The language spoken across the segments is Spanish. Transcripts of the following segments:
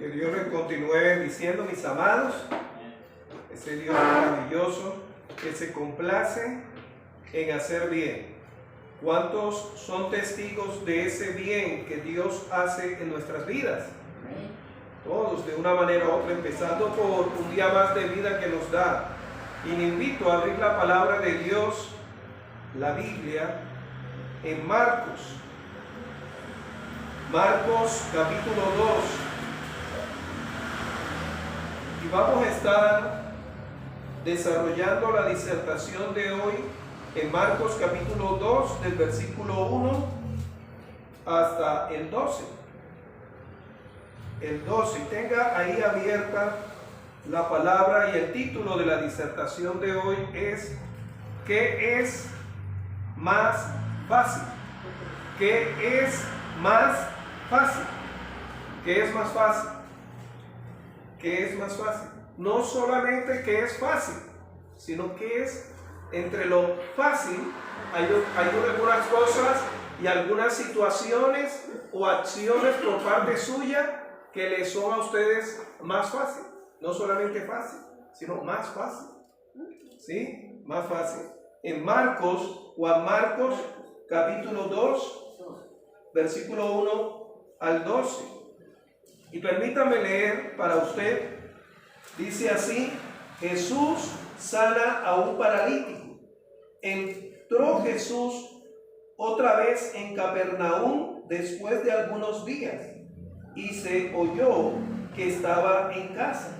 Que Dios les continúe bendiciendo, mis amados. Ese Dios maravilloso que se complace en hacer bien. ¿Cuántos son testigos de ese bien que Dios hace en nuestras vidas? Todos, de una manera u otra, empezando por un día más de vida que nos da. Y le invito a abrir la palabra de Dios, la Biblia, en Marcos. Marcos capítulo 2. Y vamos a estar desarrollando la disertación de hoy en Marcos capítulo 2, del versículo 1 hasta el 12. El 12, tenga ahí abierta la palabra, y el título de la disertación de hoy es ¿qué es más fácil? ¿Qué es más fácil? ¿Qué es más fácil? ¿Qué es más fácil? No solamente qué es fácil, sino que es entre lo fácil. Hay algunas cosas y algunas situaciones o acciones por parte suya que les son a ustedes más fácil. No solamente fácil, sino más fácil. ¿Sí? Más fácil. En Marcos, Juan Marcos, capítulo 2, versículo 1 al 12. Y permítame leer para usted. Dice así: Jesús sana a un paralítico. Entró Jesús otra vez en Capernaum después de algunos días, y se oyó que estaba en casa.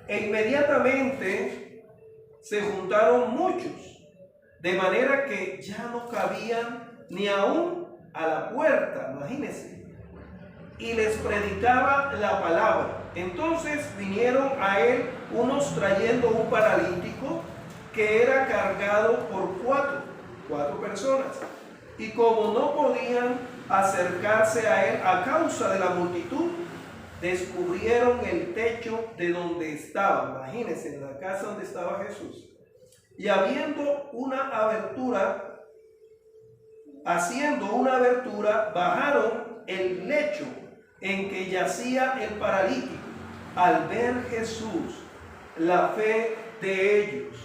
E inmediatamente se juntaron muchos, de manera que ya no cabían ni aún a la puerta, imagínense, y les predicaba la palabra. Entonces vinieron a él unos trayendo un paralítico que era cargado por cuatro personas, y como no podían acercarse a él a causa de la multitud, descubrieron el techo de donde estaba, imagínense, en la casa donde estaba Jesús, y haciendo una abertura, bajaron el lecho en que yacía el paralítico. Al ver Jesús la fe de ellos.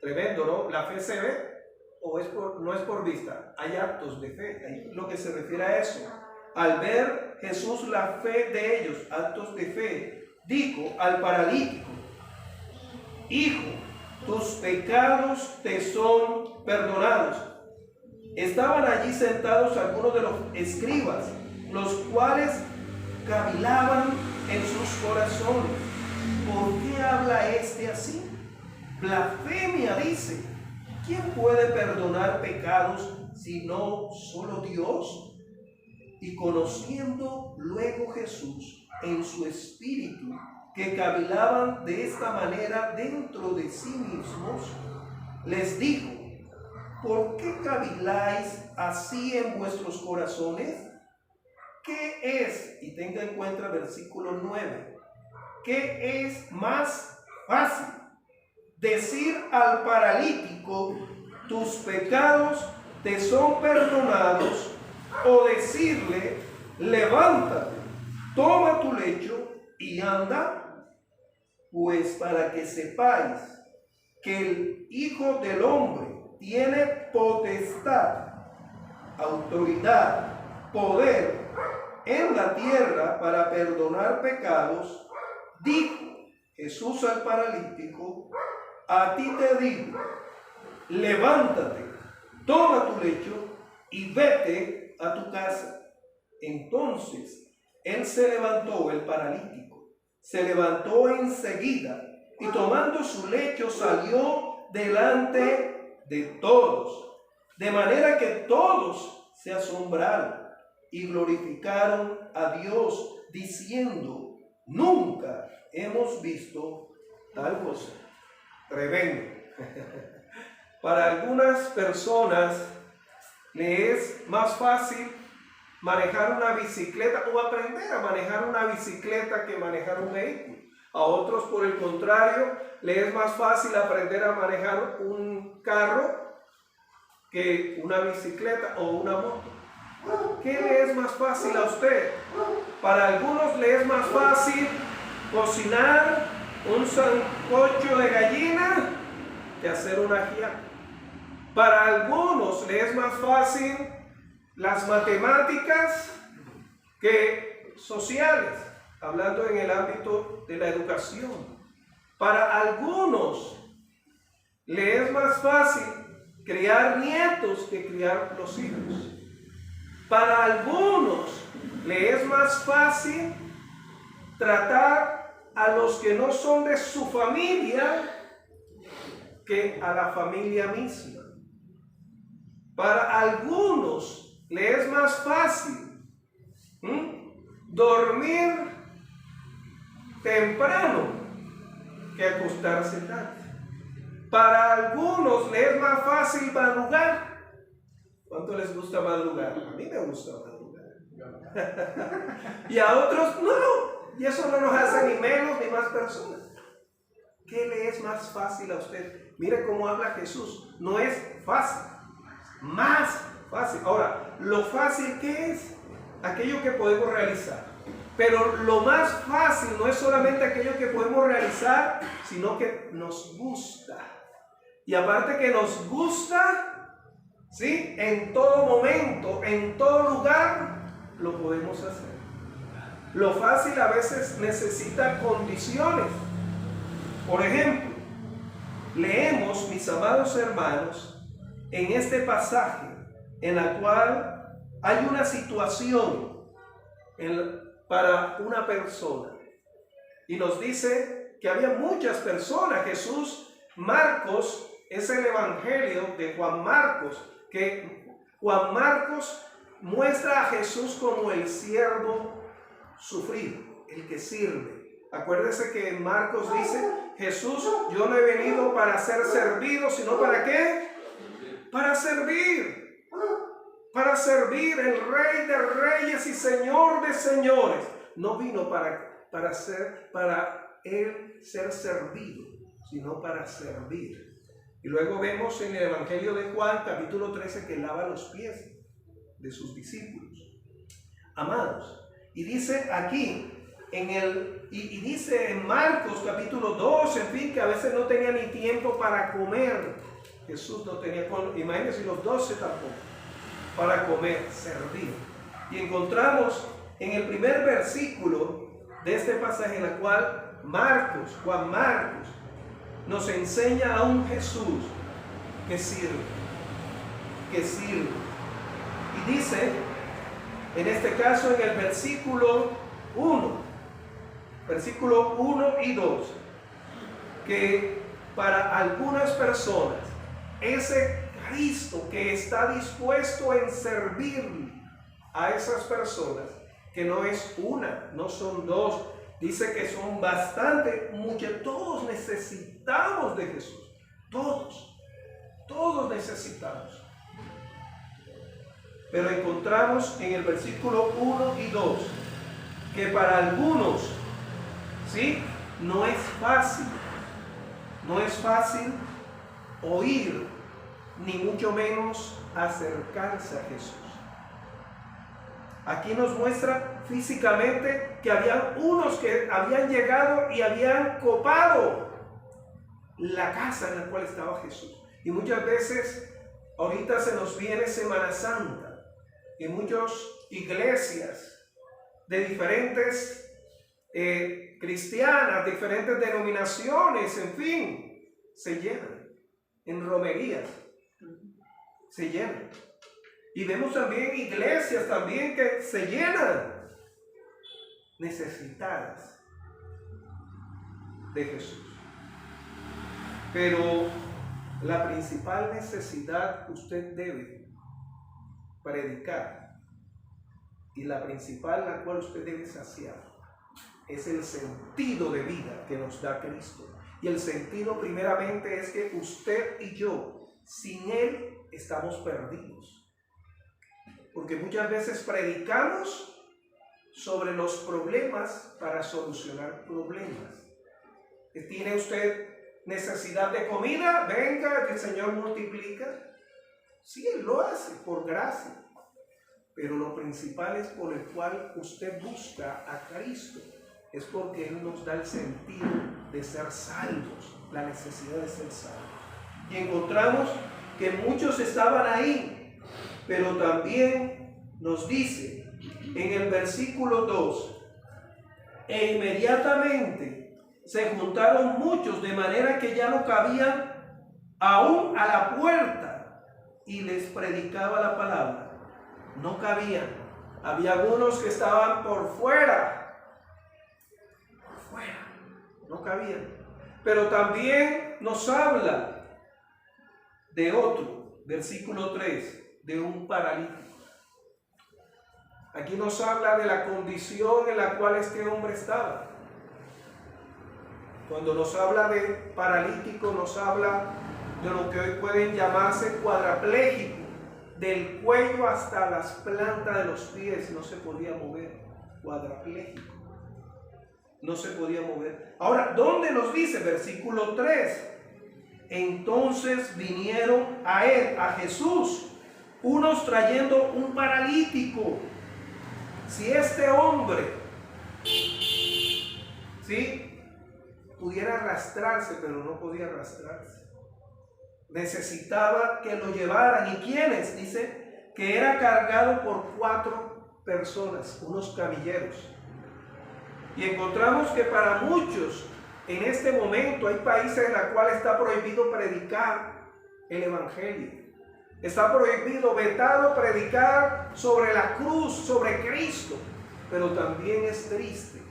Tremendo, ¿no? ¿La fe se ve o no es por vista? Hay actos de fe, hay lo que se refiere a eso. Al ver Jesús la fe de ellos, actos de fe, dijo al paralítico: hijo, tus pecados te son perdonados. Estaban allí sentados algunos de los escribas, los cuales cavilaban en sus corazones: ¿por qué habla este así? Blasfemia dice. ¿Quién puede perdonar pecados sino solo Dios? Y conociendo luego Jesús en su espíritu que cavilaban de esta manera dentro de sí mismos, les dijo: ¿por qué caviláis así en vuestros corazones? ¿Qué es? Y tenga en cuenta el versículo 9. ¿Qué es más fácil? Decir al paralítico: tus pecados te son perdonados, o decirle: levántate, toma tu lecho y anda. Pues para que sepáis que el Hijo del Hombre tiene potestad, autoridad, poder en la tierra para perdonar pecados, dijo Jesús al paralítico: a ti te digo, levántate, toma tu lecho y vete a tu casa. Entonces él se levantó, el paralítico, se levantó enseguida, y tomando su lecho salió delante de todos, de manera que todos se asombraron y glorificaron a Dios, diciendo: nunca hemos visto tal cosa. Tremendo. Para algunas personas le es más fácil manejar una bicicleta o aprender a manejar una bicicleta que manejar un vehículo. A otros, por el contrario, le es más fácil aprender a manejar un carro que una bicicleta o una moto. ¿Qué le es más fácil a usted? Para algunos le es más fácil cocinar un sancocho de gallina que hacer un ajiaco. Para algunos le es más fácil las matemáticas que sociales, hablando en el ámbito de la educación. Para algunos le es más fácil criar nietos que criar los hijos. Para algunos le es más fácil tratar a los que no son de su familia que a la familia misma. Para algunos le es más fácil dormir temprano que acostarse tarde. Para algunos le es más fácil madrugar. ¿Cuánto les gusta madrugar? A mí me gusta madrugar. Y a otros no. Y eso no nos hace ni menos ni más personas. ¿Qué le es más fácil a usted? Mire cómo habla Jesús. No es fácil. Más fácil. Ahora, lo fácil, ¿qué es? Aquello que podemos realizar. Pero lo más fácil no es solamente aquello que podemos realizar, sino que nos gusta. Y aparte que nos gusta, ¿sí? En todo momento, en todo lugar, lo podemos hacer. Lo fácil a veces necesita condiciones. Por ejemplo, leemos, mis amados hermanos, en este pasaje en la cual hay una situación para una persona. Y nos dice que había muchas personas. Marcos es el evangelio de Juan Marcos, que Juan Marcos muestra a Jesús como el siervo sufrido, el que sirve. Acuérdese que Marcos dice, Jesús, yo no he venido para ser servido, sino ¿para qué? Para servir. Para servir, el Rey de Reyes y Señor de Señores. No vino para él ser servido, sino para servir. Y luego vemos en el Evangelio de Juan, capítulo 13, que lava los pies de sus discípulos. Amados, y dice aquí, dice en Marcos, capítulo 2, en fin, que a veces no tenía ni tiempo para comer. Jesús no tenía, imagínense, los 12 tampoco, para comer, servir. Y encontramos en el primer versículo de este pasaje en el cual Juan Marcos, nos enseña a un Jesús que sirve. Y dice, en este caso en el versículo 1 y 2, que para algunas personas, ese Cristo que está dispuesto en servir a esas personas, que no es una, no son dos, dice que son bastante, muchos, todos necesitamos de Jesús, todos necesitamos. Pero encontramos en el versículo 1 y 2 que para algunos, ¿sí? No es fácil oír, ni mucho menos acercarse a Jesús. Aquí nos muestra físicamente que había unos que habían llegado y habían copado la casa en la cual estaba Jesús. Y muchas veces, ahorita se nos viene Semana Santa, y muchas iglesias de diferentes cristianas, diferentes denominaciones, en fin, se llenan en romerías, se llenan. Y vemos también iglesias también que se llenan, necesitadas de Jesús. Pero la principal necesidad que usted debe predicar, y la principal la cual usted debe saciar, es el sentido de vida que nos da Cristo. Y el sentido primeramente es que usted y yo, sin Él, estamos perdidos. Porque muchas veces predicamos sobre los problemas para solucionar problemas. ¿Tiene usted necesidad de comida? Venga, que el Señor multiplica. Sí, Él lo hace por gracia. pero lo principal es por el cual usted busca a Cristo. Es porque Él nos da el sentido de ser salvos, la necesidad de ser salvos. Y encontramos que muchos estaban ahí, pero también nos dice en el versículo 2, e inmediatamente se juntaron muchos, de manera que ya no cabían aún a la puerta, y les predicaba la palabra. No cabían. Había algunos que estaban por fuera. No cabían. Pero también nos habla de otro, versículo 3, de un paralítico. Aquí nos habla de la condición en la cual este hombre estaba. Cuando nos habla de paralítico, nos habla de lo que hoy pueden llamarse cuadrapléjico, del cuello hasta las plantas de los pies, no se podía mover. Cuadrapléjico, no se podía mover. Ahora, ¿dónde nos dice? Versículo 3. Entonces vinieron a él, a Jesús, unos trayendo un paralítico. Si este hombre, ¿sí?, pudiera arrastrarse, pero no podía arrastrarse, necesitaba que lo llevaran. ¿Y quiénes? Dice que era cargado por 4 personas, unos camilleros. Y encontramos que para muchos en este momento hay países en los cuales está prohibido predicar el evangelio. Está prohibido, vetado predicar sobre la cruz, sobre Cristo. Pero también es triste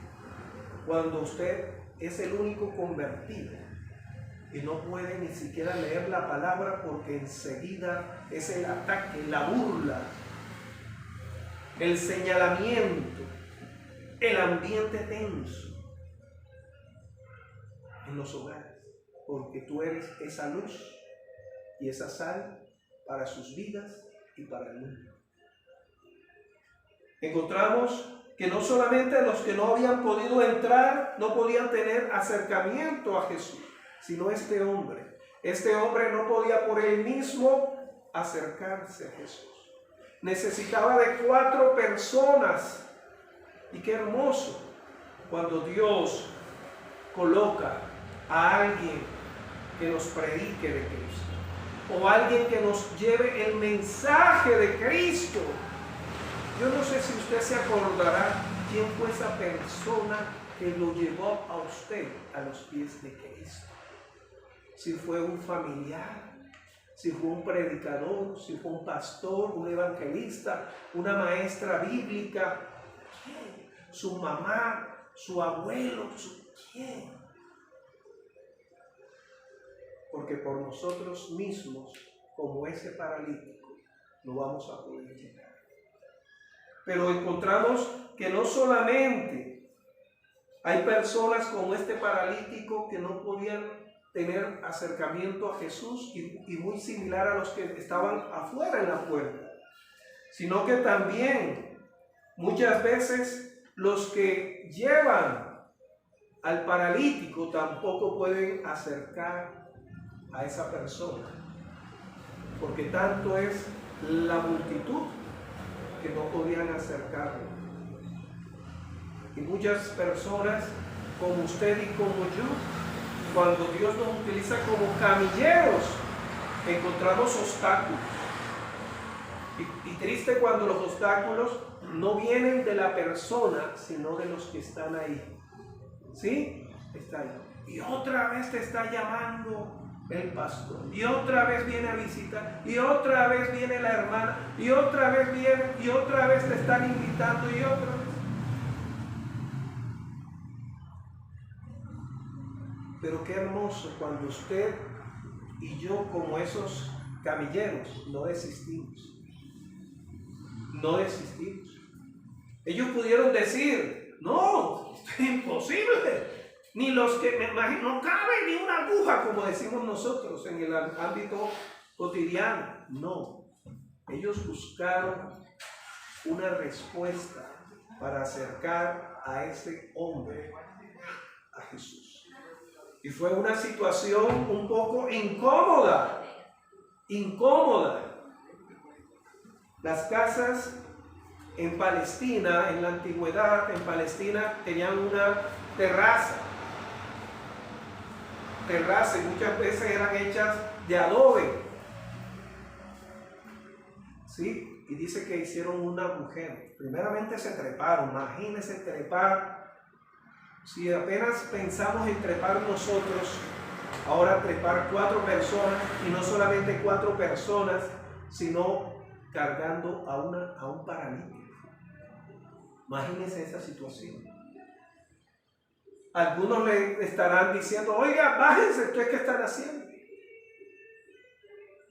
cuando usted es el único convertido y no puede ni siquiera leer la palabra porque enseguida es el ataque, la burla, el señalamiento, el ambiente tenso en los hogares, porque tú eres esa luz y esa sal para sus vidas y para el mundo. Encontramos que no solamente los que no habían podido entrar no podían tener acercamiento a Jesús, sino este hombre. Este hombre no podía por él mismo acercarse a Jesús. Necesitaba de 4 personas. Y qué hermoso cuando Dios coloca a alguien que nos predique de Cristo, o alguien que nos lleve el mensaje de Cristo. Yo no sé si usted se acordará quién fue esa persona que lo llevó a usted a los pies de Cristo. Si fue un familiar, si fue un predicador, si fue un pastor, un evangelista, una maestra bíblica, ¿quién? Su mamá, su abuelo, ¿quién? Porque por nosotros mismos, como ese paralítico, no vamos a poder llegar. Pero encontramos que no solamente hay personas como este paralítico que no podían tener acercamiento a Jesús y muy similar a los que estaban afuera en la puerta, sino que también muchas veces los que llevan al paralítico tampoco pueden acercar a esa persona, porque tanto es la multitud que no podían acercarlo. Y muchas personas como usted y como yo, cuando Dios nos utiliza como camilleros, encontramos obstáculos. Y triste cuando los obstáculos no vienen de la persona, sino de los que están ahí. ¿Sí? Está ahí. Y otra vez te está llamando el pastor, y otra vez viene a visitar, y otra vez viene la hermana, y otra vez viene, y otra vez te están invitando, y otra vez. Pero qué hermoso cuando usted y yo, como esos camilleros, no desistimos. No desistimos. Ellos pudieron decir, no, esto es imposible. Ni los que, me imagino, no cabe ni una aguja, como decimos nosotros en el ámbito cotidiano. No, ellos buscaron una respuesta para acercar a ese hombre a Jesús. Y fue una situación un poco incómoda. Las casas en Palestina, en la antigüedad, en Palestina tenían una terraza y muchas veces eran hechas de adobe, ¿sí? Y dice que hicieron un agujero. Primeramente se treparon, imagínense trepar. Si apenas pensamos en trepar nosotros, ahora trepar 4 personas, y no solamente 4 personas, sino cargando a un paralítico. Imagínense esa situación. Algunos le estarán diciendo, oiga, bájense, ¿ustedes qué están haciendo?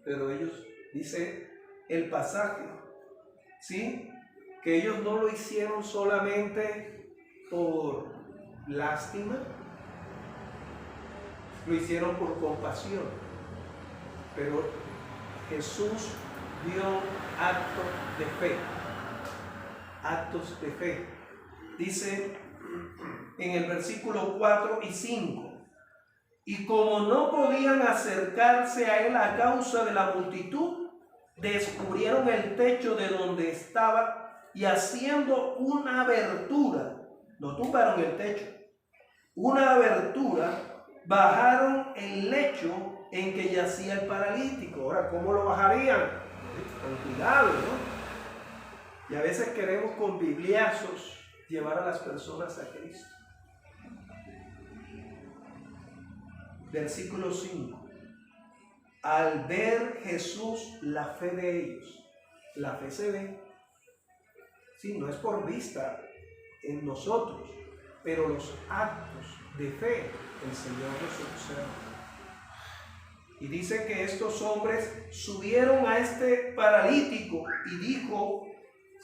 Pero ellos, dice el pasaje, ¿sí? Que ellos no lo hicieron solamente por lástima, lo hicieron por compasión. Pero Jesús dio actos de fe. Dice en el versículo 4 y 5, y como no podían acercarse a él a causa de la multitud, descubrieron el techo de donde estaba y haciendo una abertura, no tumbaron el techo, una abertura, bajaron el lecho en que yacía el paralítico. Ahora, ¿cómo lo bajarían? Con cuidado, ¿no? Y a veces queremos con bibliazos llevar a las personas a Cristo. Versículo 5. Al ver Jesús la fe de ellos, la fe se ve, sí, no es por vista en nosotros, pero los actos de fe el Señor los observa. Y dice que estos hombres subieron a este paralítico y dijo,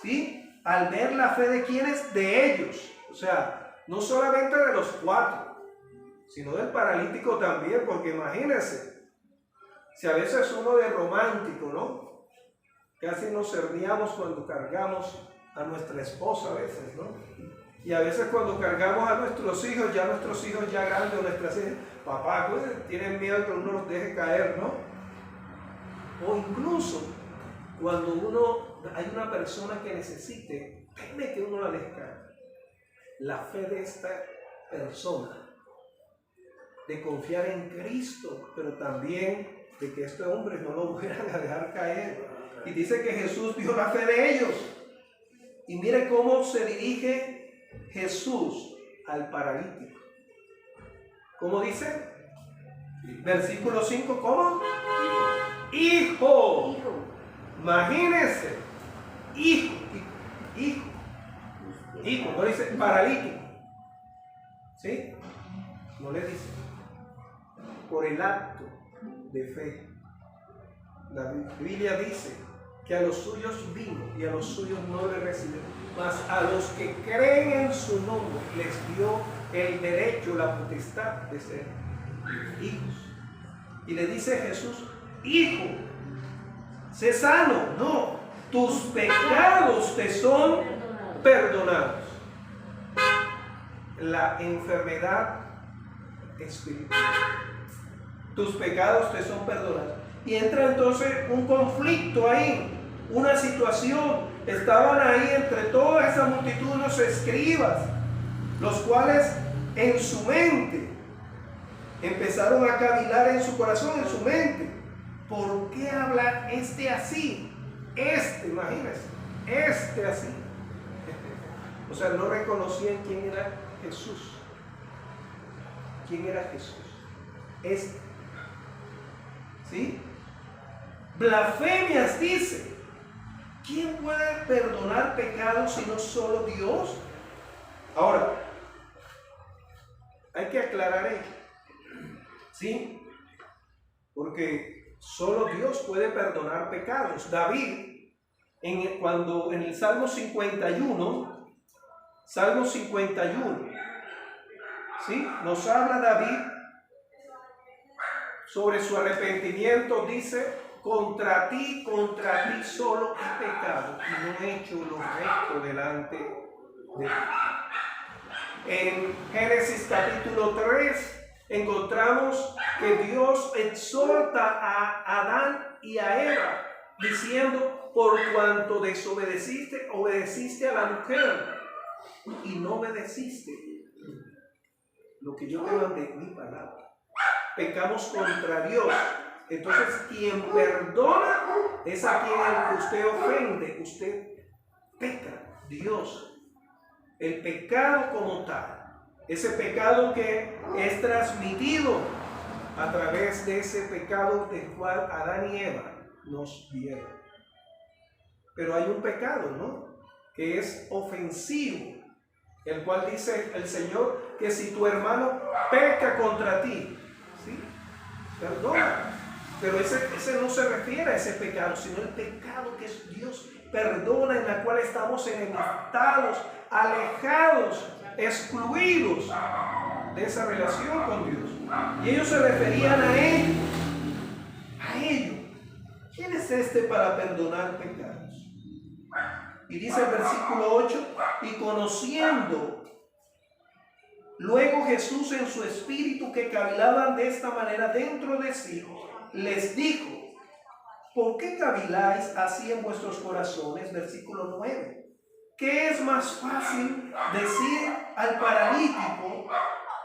¿sí? Al ver la fe de quienes, de ellos, o sea, no solamente de los 4, sino del paralítico también, porque imagínense, si a veces uno de romántico, ¿no? Casi nos cerníamos cuando cargamos a nuestra esposa a veces, ¿no? Y a veces cuando cargamos a nuestros hijos ya grandes, o nuestras hijas, papá, pues tienen miedo que uno los deje caer, ¿no? O incluso cuando hay una persona que necesite, teme que uno la deje caer. La fe de esta persona, de confiar en Cristo, pero también de que este hombre no lo fueran a dejar caer. Y dice que Jesús vio la fe de ellos. Y mire cómo se dirige Jesús al paralítico. ¿Cómo dice? Versículo 5, ¿cómo? Hijo. Imagínense. Hijo, no dice paralítico. ¿Sí? No le dice. Por el acto de fe. La Biblia dice que a los suyos vino y a los suyos no le recibieron, mas a los que creen en su nombre les dio el derecho, la potestad de ser hijos. Y le dice Jesús, hijo, sé sano, no, tus pecados te son perdonados. La enfermedad espiritual, tus pecados te son perdonados. Y entra entonces un conflicto ahí, una situación. Estaban ahí entre toda esa multitud unos escribas, los cuales en su mente empezaron a cavilar en su corazón, en su mente. ¿Por qué habla este así? Imagínense, así. O sea, no reconocían quién era Jesús. ¿Quién era Jesús? ¿Sí? Blasfemias dice. ¿Quién puede perdonar pecados si no solo Dios? Ahora, hay que aclarar esto, ¿sí? Porque solo Dios puede perdonar pecados. David, cuando en el Salmo 51, ¿sí? Nos habla David sobre su arrepentimiento, dice, contra ti solo he pecado y no he hecho lo recto delante de ti. En Génesis capítulo 3 encontramos que Dios exhorta a Adán y a Eva diciendo, por cuanto obedeciste a la mujer y no obedeciste lo que yo te mandé, mi palabra. Pecamos contra Dios. Entonces, quien perdona es a quien el que usted ofende. Usted peca. Dios, el pecado como tal, ese pecado que es transmitido a través de ese pecado del cual Adán y Eva nos dieron. Pero hay un pecado, ¿no?, que es ofensivo, el cual dice el Señor que si tu hermano peca contra ti, ¿sí?, perdona. Pero ese no se refiere a ese pecado, sino el pecado que es Dios perdona, en la cual estamos enemistados, alejados, excluidos de esa relación con Dios. Y ellos se referían a Él, a ello. ¿Quién es este para perdonar pecados? Y dice el versículo 8, y conociendo luego Jesús en su espíritu que cavilaban de esta manera dentro de sí, les dijo: ¿por qué caviláis así en vuestros corazones? Versículo 9. ¿Qué es más fácil decir al paralítico,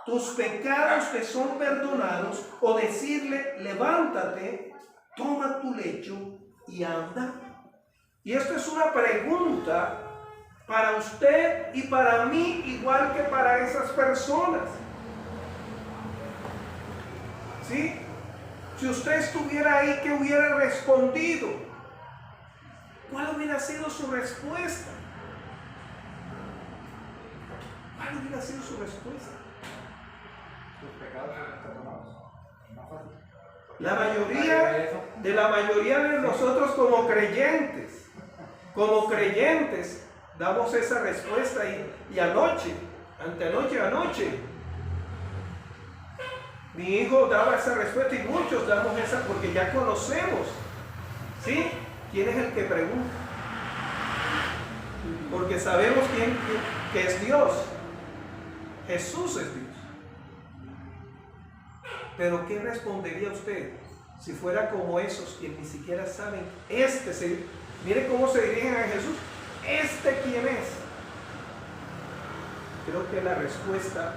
tus pecados te son perdonados, o decirle, levántate, toma tu lecho y anda? Y esto es una pregunta para usted y para mí, igual que para esas personas. ¿Sí? Si usted estuviera ahí, ¿qué hubiera respondido? ¿Cuál hubiera sido su respuesta? ¿Cuál hubiera sido su respuesta? Los pecados son perdonados. Más fácil. La mayoría de nosotros como creyentes, damos esa respuesta y anoche, mi hijo daba esa respuesta y muchos damos esa porque ya conocemos, ¿sí?, quién es el que pregunta. Porque sabemos que es Dios. Jesús es Dios. Pero ¿qué respondería usted si fuera como esos que ni siquiera saben? Mire cómo se dirigen a Jesús. ¿Quién es? Creo que la respuesta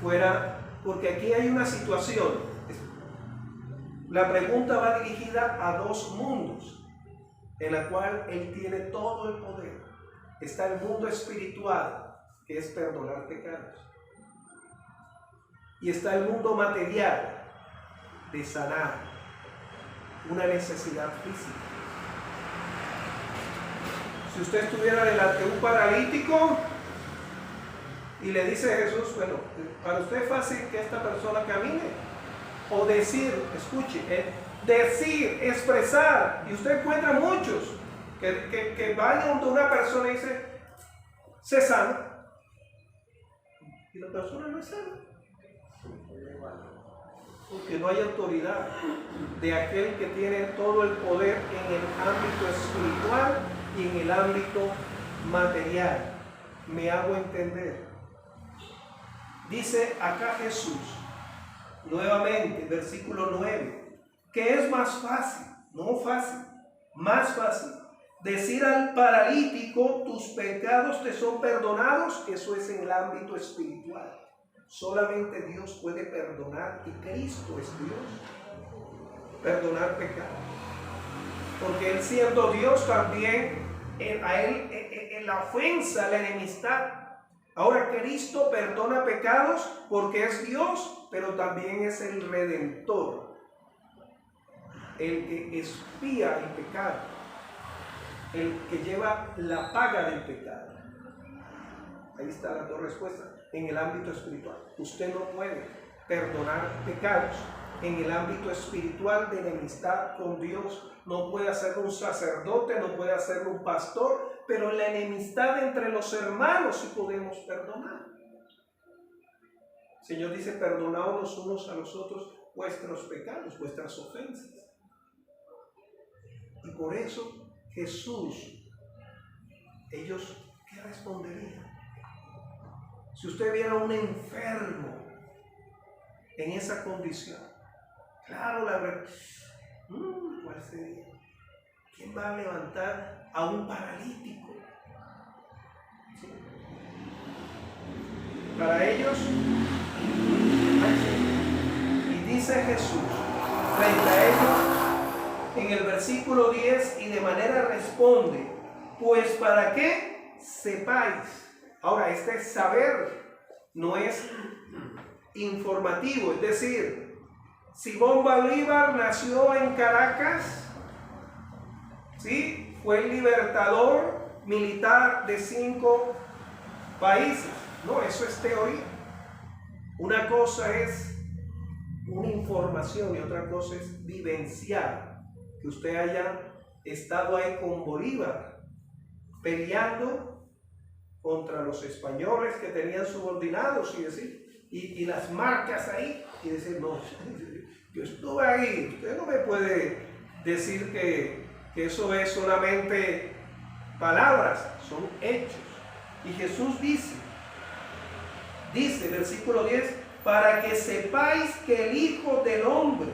fuera, porque aquí hay una situación. La pregunta va dirigida a dos mundos, en la cual Él tiene todo el poder. Está el mundo espiritual, que es perdonar pecados. Y está el mundo material, de sanar una necesidad física. Si usted estuviera delante de un paralítico y le dice a Jesús, bueno, para usted es fácil que esta persona camine, o decir, escuche, expresar, y usted encuentra muchos que van donde una persona y dice, se sana, y la persona no es sana, porque no hay autoridad de aquel que tiene todo el poder en el ámbito espiritual y en el ámbito material. Me hago entender. Dice acá Jesús, nuevamente, versículo 9, que es más fácil, no fácil, más fácil, decir al paralítico, tus pecados te son perdonados. Eso es en el ámbito espiritual. Solamente Dios puede perdonar, y Cristo es Dios, perdonar pecados. Porque Él, siendo Dios, también a Él en la ofensa, la enemistad. Ahora Cristo perdona pecados porque es Dios, pero también es el Redentor, el que expía el pecado, el que lleva la paga del pecado. Ahí están las dos respuestas. En el ámbito espiritual, usted no puede perdonar pecados. En el ámbito espiritual de enemistad con Dios, no puede hacerlo un sacerdote, no puede hacerlo un pastor, pero en la enemistad entre los hermanos sí podemos perdonar. El Señor dice, perdonaos los unos a los otros vuestros pecados, vuestras ofensas. Y por eso Jesús, ellos, ¿qué responderían? Si usted viera a un enfermo en esa condición, claro, ¿cuál sería? ¿Quién va a levantar a un paralítico? ¿Sí? Para ellos, y dice Jesús frente a ellos en el versículo 10, y de manera responde: pues para que sepáis. Ahora, este saber no es informativo, es decir, Simón Bolívar nació en Caracas, ¿sí? Fue el libertador militar de 5 países. No, eso es teoría. Una cosa es una información y otra cosa es vivenciar que usted haya estado ahí con Bolívar peleando contra los españoles que tenían subordinados y las marcas ahí, y decir: no, yo estuve ahí. Usted no me puede decir que eso es solamente palabras, son hechos. Y Jesús dice, versículo 10, para que sepáis que el Hijo del Hombre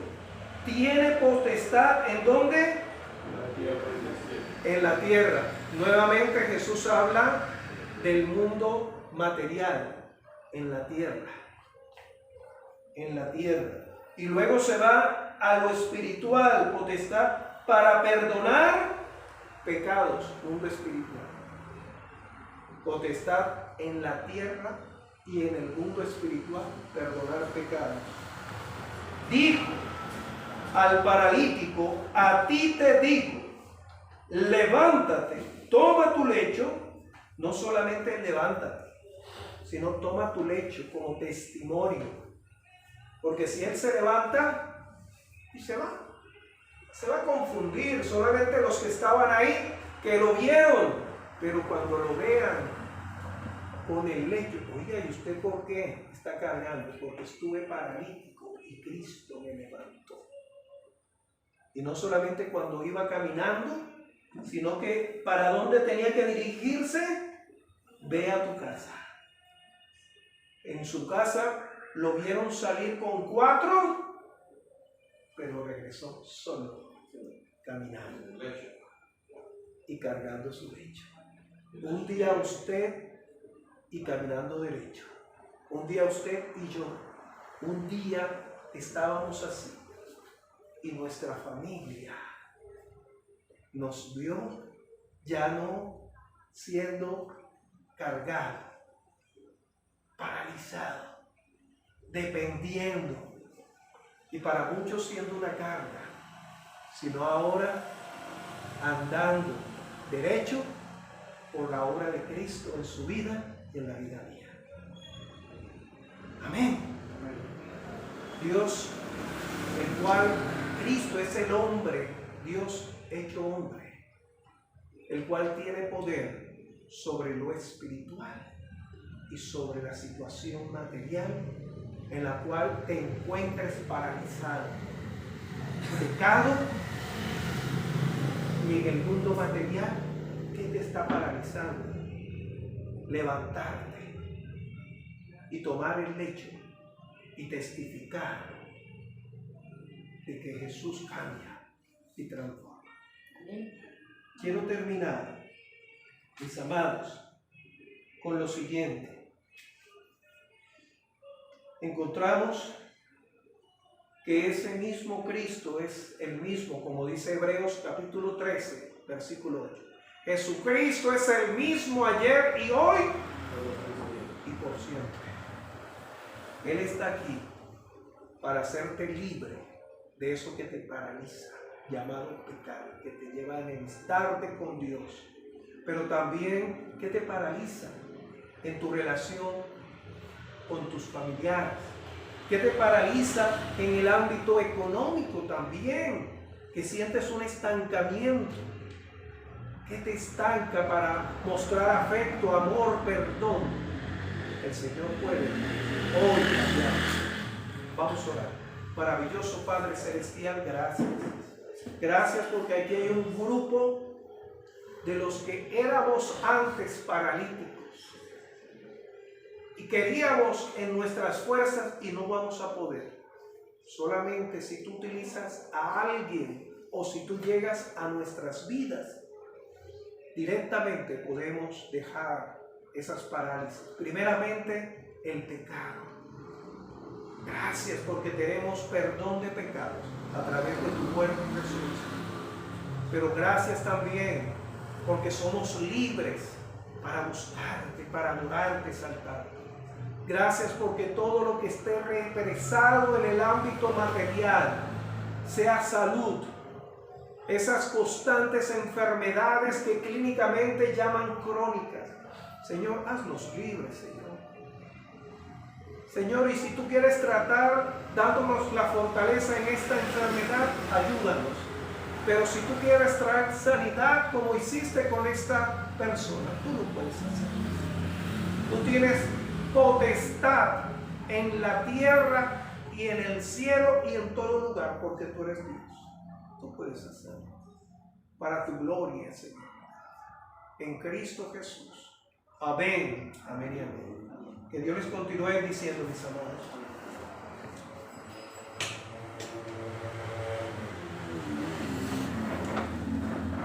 tiene potestad, ¿en dónde? En la tierra. Nuevamente Jesús habla del mundo material, en la tierra. En la tierra. Y luego se va a lo espiritual, potestad para perdonar pecados, mundo espiritual. Potestad en la tierra y en el mundo espiritual, perdonar pecados. Dijo al paralítico: a ti te digo, levántate, toma tu lecho. No solamente levántate, sino toma tu lecho como testimonio. Porque si él se levanta y se va a confundir solamente los que estaban ahí, que lo vieron. Pero cuando lo vean con el lecho: oiga, ¿y usted por qué está cargando? Porque estuve paralítico y Cristo me levantó. Y no solamente cuando iba caminando, sino que ¿para dónde tenía que dirigirse? Ve a tu casa. En su casa lo vieron salir con 4, pero regresó solo, caminando y cargando su lecho. Un día usted y caminando derecho. Un día usted y yo. Un día estábamos así. Y nuestra familia nos vio ya no siendo cargado, paralizado, dependiendo, y para muchos siendo una carga, sino ahora andando derecho por la obra de Cristo en su vida y en la vida mía. Amén. Dios, el cual Cristo es el hombre, Dios hecho hombre, el cual tiene poder sobre lo espiritual y sobre la situación material en la cual te encuentres paralizado. Pecado y en el mundo material, ¿qué te está paralizando? Levantarte y tomar el lecho y testificar de que Jesús cambia y transforma. Quiero terminar, mis amados, con lo siguiente. Encontramos que ese mismo Cristo es el mismo, como dice Hebreos capítulo 13, versículo 8. Jesucristo es el mismo ayer y hoy y por siempre. Él está aquí para hacerte libre de eso que te paraliza, llamado pecado, que te lleva a enemistarte con Dios, pero también que te paraliza en tu relación con tus familiares, que te paraliza en el ámbito económico también, que sientes un estancamiento, que te estanca para mostrar afecto, amor, perdón. El Señor puede hoy cambiar. Vamos a orar. Maravilloso Padre Celestial, gracias. Gracias porque aquí hay un grupo de los que éramos antes paralíticos y queríamos en nuestras fuerzas y no vamos a poder. Solamente si tú utilizas a alguien o si tú llegas a nuestras vidas, directamente podemos dejar esas parálisis. Primeramente, el pecado. Gracias porque tenemos perdón de pecados a través de tu cuerpo Jesús. Pero gracias también porque somos libres para buscarte, para adorarte, exaltarte. Gracias porque todo lo que esté represado en el ámbito material, sea salud, esas constantes enfermedades que clínicamente llaman crónicas, Señor, haznos libres, Señor. Señor, y si tú quieres tratar dándonos la fortaleza en esta enfermedad, ayúdanos. Pero si tú quieres traer sanidad como hiciste con esta persona, tú lo puedes hacer. Tú tienes potestad en la tierra y en el cielo y en todo lugar, porque tú eres Dios. Tú puedes hacerlo para tu gloria, Señor. En Cristo Jesús. Amén. Amén y amén. Que Dios les continúe diciendo, mis amados.